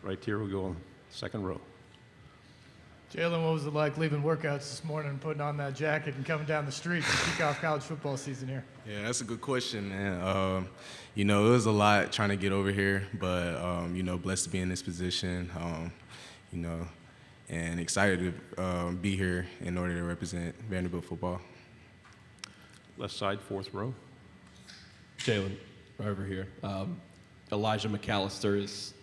Right here we go, second row. Jaylen, what was it like leaving workouts this morning and putting on that jacket and coming down the street to kick off college football season here? Yeah, that's a good question, man. It was a lot trying to get over here, but, blessed to be in this position, and excited to be here in order to represent Vanderbilt football. Left side, fourth row. Jaylen, right over here. Elijah McAllister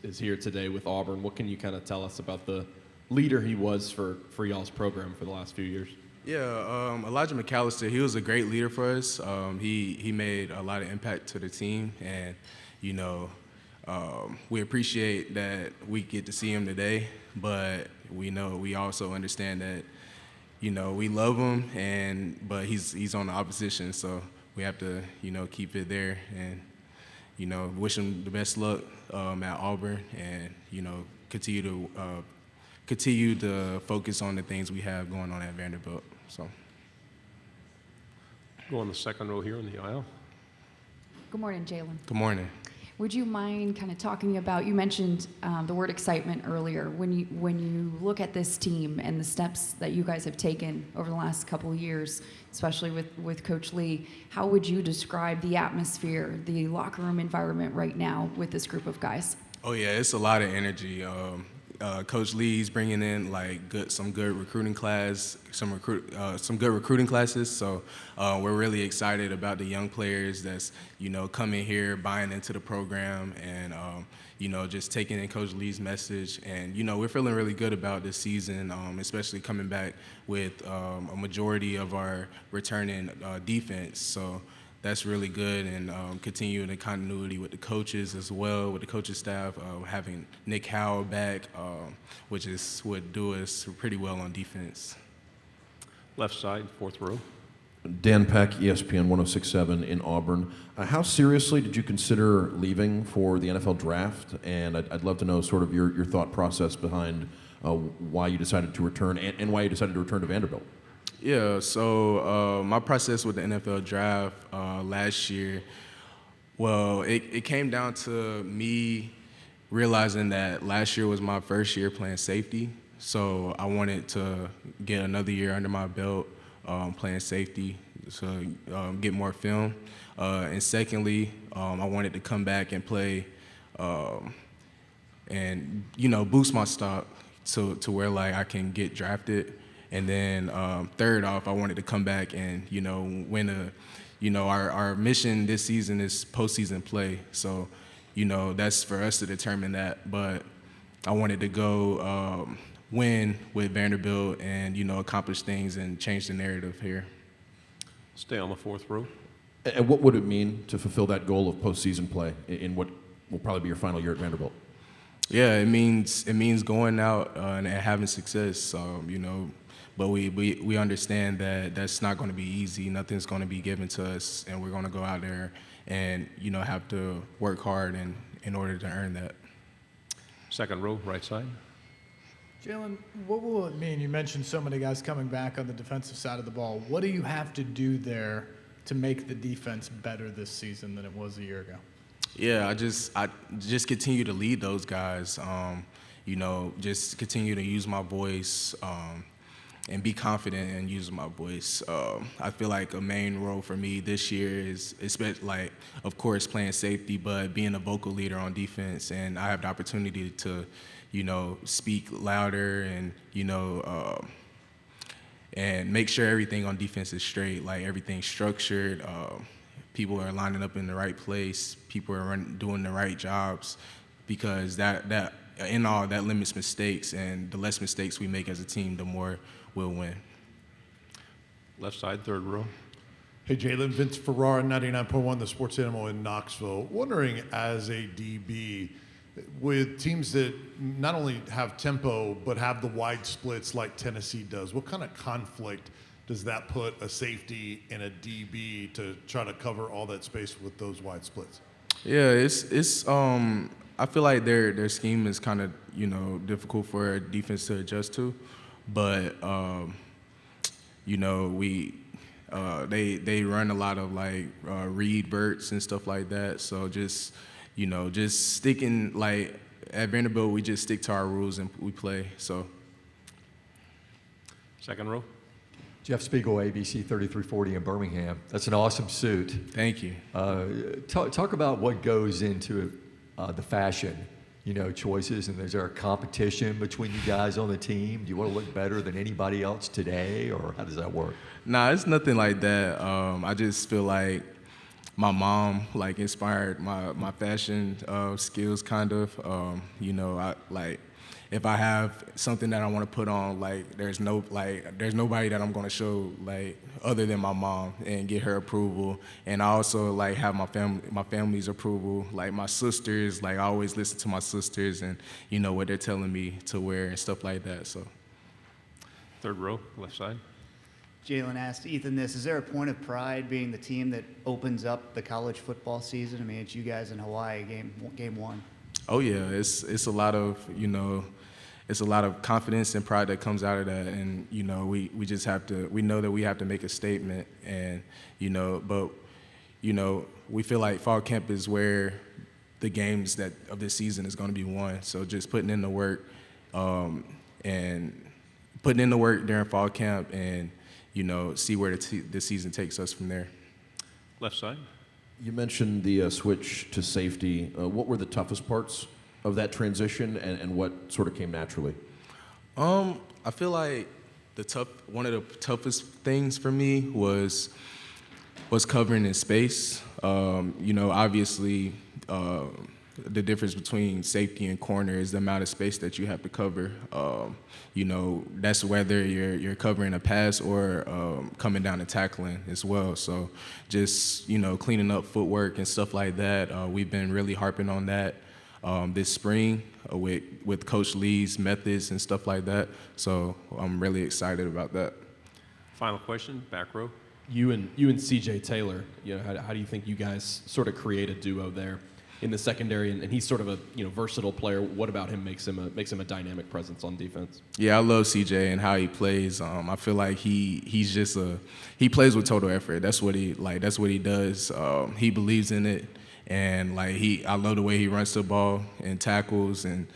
is here today with Auburn. What can you kind of tell us about the leader he was for y'all's program for the last few years? Yeah, Elijah McAllister, he was a great leader for us. He made a lot of impact to the team, and, we appreciate that we get to see him today, but we also understand that, we love him, but he's on the opposition, so we have to, keep it there and, wish him the best luck at Auburn and, continue to focus on the things we have going on at Vanderbilt. So, Go on the second row here in the aisle. Good morning, Jaylen. good morning. Would you mind kind of talking about, you mentioned the word excitement earlier. When you look at this team and the steps that you guys have taken over the last couple of years, especially with Coach Lee, how would you describe the atmosphere, the locker room environment right now with this group of guys? Oh yeah, it's a lot of energy. Coach Lee's bringing in some good recruiting class, some good recruiting classes. So we're really excited about the young players that's coming here, buying into the program, and just taking in Coach Lee's message. And we're feeling really good about this season, especially coming back with a majority of our returning defense. So that's really good, and continuing the continuity with the coaches as well, with the coaching staff, having Nick Howell back, which would do us pretty well on defense. Left side, fourth row. Dan Peck, ESPN 106.7 in Auburn. How seriously did you consider leaving for the NFL draft? And I'd love to know sort of your thought process behind why you decided to return and why you decided to return to Vanderbilt. Yeah, so my process with the NFL draft last year, well, it came down to me realizing that last year was my first year playing safety, so I wanted to get another year under my belt playing safety to get more film. And secondly, I wanted to come back and play and, boost my stock to where, I can get drafted. And then third off, I wanted to come back and, win our mission this season is postseason play. So, that's for us to determine that. But I wanted to go win with Vanderbilt and, accomplish things and change the narrative here. Stay on the fourth row. And what would it mean to fulfill that goal of postseason play in what will probably be your final year at Vanderbilt? Yeah, it means going out and having success, But we understand that that's not going to be easy. Nothing's going to be given to us, and we're going to go out there and have to work hard in order to earn that. Second row, right side. Jaylen, what will it mean? You mentioned so many guys coming back on the defensive side of the ball. What do you have to do there to make the defense better this season than it was a year ago? Yeah, I just continue to lead those guys. Just continue to use my voice. And be confident in using my voice. I feel like a main role for me this year is, especially, of course, playing safety, but being a vocal leader on defense. And I have the opportunity to, speak louder and, and make sure everything on defense is straight, everything's structured. People are lining up in the right place. People are doing the right jobs, because that limits mistakes, and the less mistakes we make as a team, the more we'll win. Left side, third row. Hey, Jaylen, Vince Ferrara, 99.1, the Sports Animal in Knoxville. Wondering, as a DB, with teams that not only have tempo but have the wide splits like Tennessee does, what kind of conflict does that put a safety and a DB to try to cover all that space with those wide splits? Yeah, it's I feel like their scheme is kind of difficult for a defense to adjust to. But they run a lot of read verts and stuff like that. So just sticking at Vanderbilt, we just stick to our rules and we play. So, Second row. Jeff Spiegel, ABC 3340 in Birmingham. That's an awesome suit. thank you. Talk about what goes into the fashion, choices, and is there a competition between you guys on the team? Do you want to look better than anybody else today, or how does that work? Nah, it's nothing like that. I just feel like my mom inspired my fashion skills kind of. If I have something that I want to put on, there's nobody that I'm going to show other than my mom and get her approval. And I also have my family's approval. My sisters, I always listen to my sisters and what they're telling me to wear and stuff like that. So Third row, left side. Jaylen asked Ethan this: is there a point of pride being the team that opens up the college football season? I mean, it's you guys in Hawaii, game one. Oh yeah, it's a lot of it's a lot of confidence and pride that comes out of that, and we just have to, we know that we have to make a statement, and but we feel like fall camp is where the games of this season is going to be won. So just putting in the work and putting in the work during fall camp, and see where the season takes us from there. Left side. You mentioned the switch to safety. What were the toughest parts of that transition, and what sort of came naturally? I feel like one of the toughest things for me was covering in space. Obviously, the difference between safety and corner is the amount of space that you have to cover. That's whether you're covering a pass or coming down and tackling as well. So just, cleaning up footwork and stuff like that. We've been really harping on that this spring with Coach Lee's methods and stuff like that. So I'm really excited about that. Final question, back row. You and CJ Taylor, how do you think you guys sort of create a duo there in the secondary? And he's sort of a versatile player. What about him makes him a dynamic presence on defense? Yeah, I love CJ and how he plays. I feel like he plays with total effort. That's what he does. He believes in it, and I love the way he runs the ball and tackles, and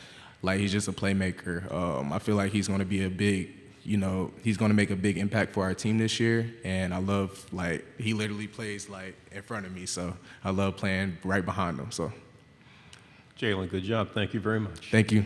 he's just a playmaker. I feel like he's going to be he's going to make a big impact for our team this year, and I love, he literally plays, in front of me, so I love playing right behind him, so. Jaylen, good job. Thank you very much. Thank you.